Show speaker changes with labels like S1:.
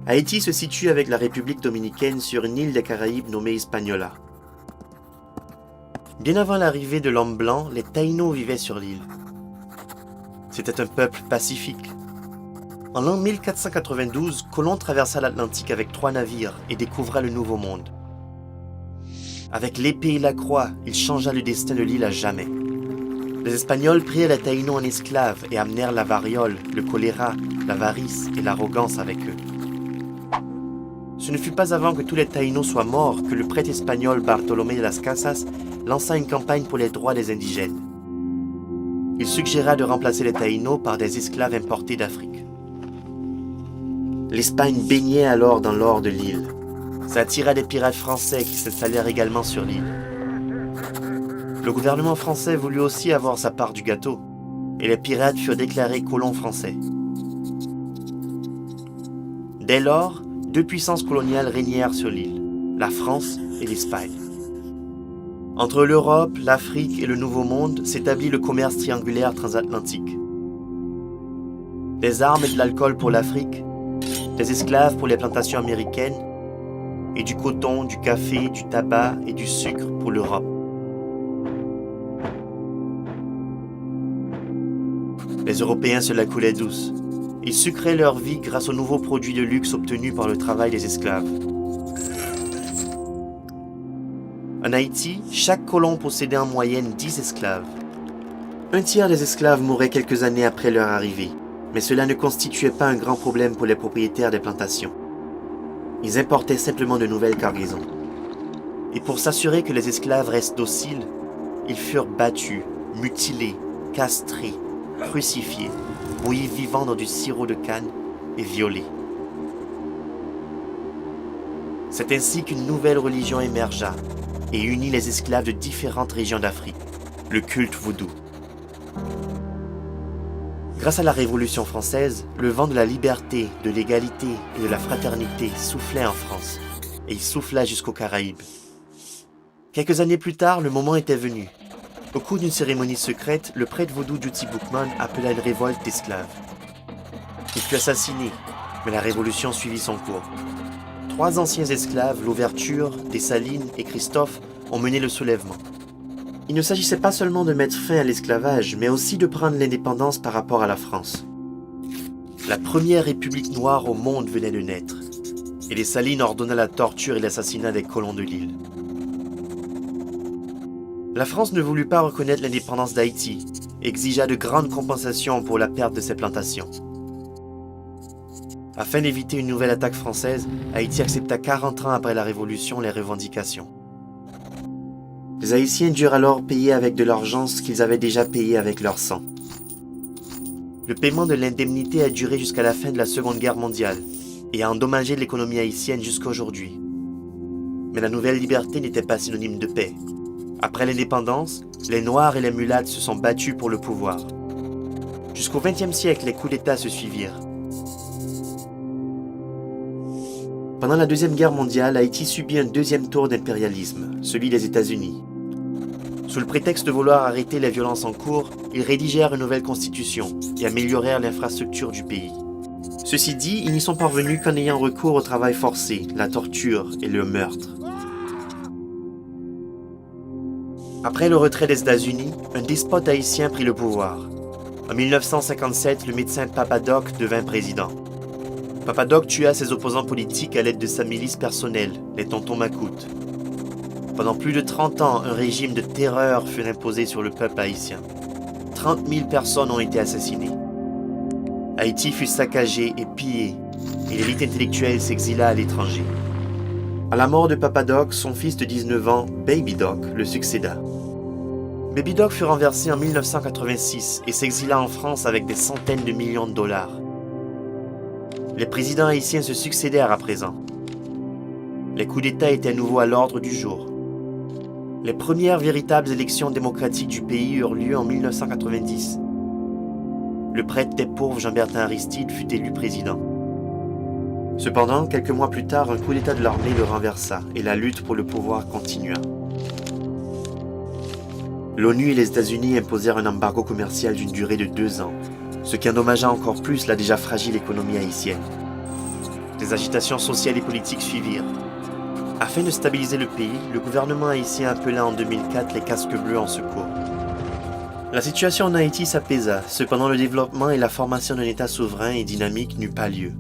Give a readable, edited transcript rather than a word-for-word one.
S1: Haïti se situe avec la République dominicaine sur une île des Caraïbes nommée Hispaniola. Bien avant l'arrivée de l'homme blanc, les Taïnos vivaient sur l'île. C'était un peuple pacifique. En l'an 1492, Colomb traversa l'Atlantique avec 3 navires et découvra le Nouveau Monde. Avec l'épée et la croix, il changea le destin de l'île à jamais. Les Espagnols prirent les Taïnos en esclaves et amenèrent la variole, le choléra, l'avarice et l'arrogance avec eux. Ce ne fut pas avant que tous les Taïnos soient morts que le prêtre espagnol Bartolomé de las Casas lança une campagne pour les droits des indigènes. Il suggéra de remplacer les Taïnos par des esclaves importés d'Afrique. L'Espagne baignait alors dans l'or de l'île. Ça attira des pirates français qui s'installèrent également sur l'île. Le gouvernement français voulut aussi avoir sa part du gâteau, et les pirates furent déclarés colons français. Dès lors, 2 puissances coloniales régnèrent sur l'île, la France et l'Espagne. Entre l'Europe, l'Afrique et le Nouveau Monde s'établit le commerce triangulaire transatlantique. Des armes et de l'alcool pour l'Afrique, des esclaves pour les plantations américaines, et du coton, du café, du tabac et du sucre pour l'Europe. Les Européens se la coulaient douce. Ils sucraient leur vie grâce aux nouveaux produits de luxe obtenus par le travail des esclaves. En Haïti, chaque colon possédait en moyenne 10 esclaves. Un tiers des esclaves mouraient quelques années après leur arrivée, mais cela ne constituait pas un grand problème pour les propriétaires des plantations. Ils importaient simplement de nouvelles cargaisons. Et pour s'assurer que les esclaves restent dociles, ils furent battus, mutilés, castrés, crucifiés, bouillis vivants dans du sirop de canne et violés. C'est ainsi qu'une nouvelle religion émergea et unit les esclaves de différentes régions d'Afrique, le culte vaudou. Grâce à la Révolution française, le vent de la liberté, de l'égalité et de la fraternité soufflait en France, et il souffla jusqu'aux Caraïbes. Quelques années plus tard, le moment était venu. Au cours d'une cérémonie secrète, le prêtre vaudou Dutty Boukman appela une révolte d'esclaves. Il fut assassiné, mais la révolution suivit son cours. 3 anciens esclaves, Louverture, Dessalines et Christophe, ont mené le soulèvement. Il ne s'agissait pas seulement de mettre fin à l'esclavage, mais aussi de prendre l'indépendance par rapport à la France. La première république noire au monde venait de naître, et Dessalines ordonna la torture et l'assassinat des colons de l'île. La France ne voulut pas reconnaître l'indépendance d'Haïti et exigea de grandes compensations pour la perte de ses plantations. Afin d'éviter une nouvelle attaque française, Haïti accepta 40 ans après la Révolution les revendications. Les Haïtiens durent alors payer avec de l'argent ce qu'ils avaient déjà payé avec leur sang. Le paiement de l'indemnité a duré jusqu'à la fin de la Seconde Guerre mondiale et a endommagé l'économie haïtienne jusqu'à aujourd'hui. Mais la nouvelle liberté n'était pas synonyme de paix. Après l'indépendance, les Noirs et les mulattes se sont battus pour le pouvoir. Jusqu'au XXe siècle, les coups d'État se suivirent. Pendant la Deuxième Guerre mondiale, Haïti subit un deuxième tour d'impérialisme, celui des États-Unis. Sous le prétexte de vouloir arrêter les violences en cours, ils rédigèrent une nouvelle constitution et améliorèrent l'infrastructure du pays. Ceci dit, ils n'y sont parvenus qu'en ayant recours au travail forcé, la torture et le meurtre. Après le retrait des États-Unis, un despote haïtien prit le pouvoir. En 1957, le médecin Papadoc devint président. Papadoc tua ses opposants politiques à l'aide de sa milice personnelle, les Tontons Macoutes. Pendant plus de 30 ans, un régime de terreur fut imposé sur le peuple haïtien. 30 000 personnes ont été assassinées. Haïti fut saccagé et pillé, et l'élite intellectuelle s'exila à l'étranger. À la mort de Papadoc, son fils de 19 ans, Baby Doc, le succéda. Baby Doc fut renversé en 1986 et s'exila en France avec des centaines de millions de dollars. Les présidents haïtiens se succédèrent à présent. Les coups d'État étaient à nouveau à l'ordre du jour. Les premières véritables élections démocratiques du pays eurent lieu en 1990. Le prêtre des pauvres Jean-Bertin Aristide fut élu président. Cependant, quelques mois plus tard, un coup d'État de l'armée le renversa et la lutte pour le pouvoir continua. L'ONU et les États-Unis imposèrent un embargo commercial d'une durée de 2 ans, ce qui endommagea encore plus la déjà fragile économie haïtienne. Des agitations sociales et politiques suivirent. Afin de stabiliser le pays, le gouvernement haïtien appela en 2004 les casques bleus en secours. La situation en Haïti s'apaisa, cependant le développement et la formation d'un État souverain et dynamique n'eut pas lieu.